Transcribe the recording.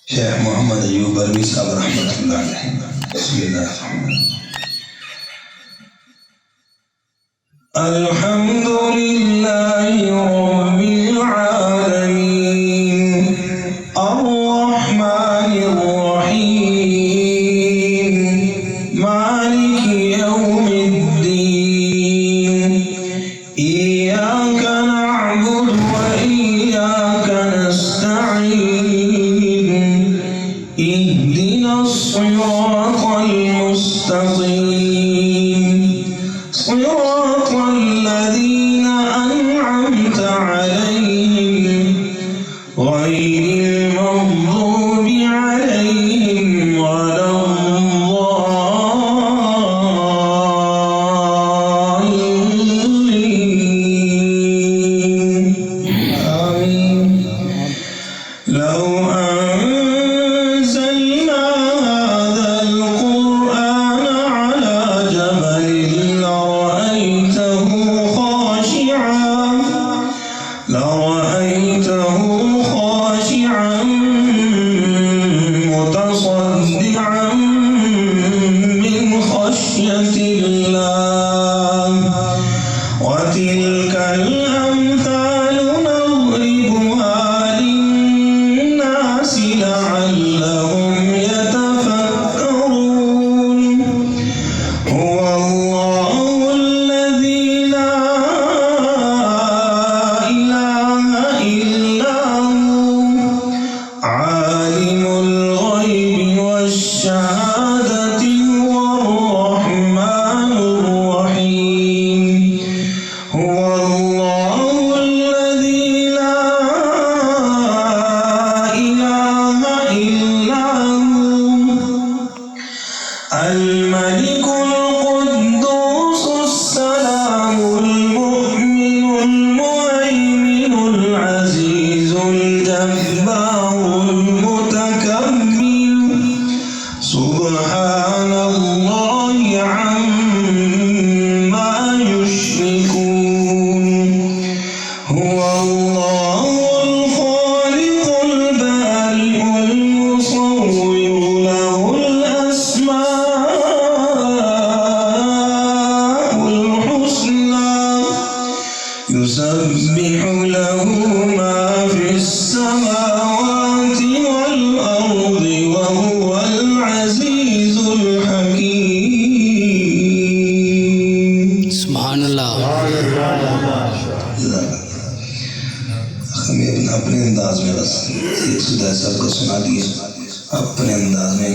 शेख मोहम्मद अयूब बरमी साहब रहमतुल्लाह अलैहि। बिस्मिल्लाहिर्रहमानिर्रहीम। अल्हम्दुलिल्लाहि रब्बिल आलमीन अर्रहमानिर रहीम मालिकि यौमिद्दीन इय्याका नअबुदु व इय्याका नस्तईन इहदिनस सिरातल मुस्तक़ीम सिरातल लज़ीना अनअमता अलैहिम गैरिल मग़्दूबि अलैहिम वलद्दाल्लीन। आमीन। लौ أنزلنا هذا القرآن على جبل لرأيته خاشعا متصدعا من خشية الله وتلك الأمثال نضربها للناس لعلهم يتفكرون هو الله الذي لا إله إلا هو عالم الغيب والشهادة هو الرحمن الرحيم هو الله الذي لا إله إلا هو الملك القدوس السلام المؤمن المهيمن العزيز الجبار المتكبر سبحان الله عما يشركون هو الله الخالق البارئ المصور له الأسماء الحسنى يسبح له ما في السماوات والأرض وهو العزيز الحكيم। सुभान अल्लाह। हमें अपने अंदाज में बस एक सुधा सर को सुना दिए अपने अंदाज में।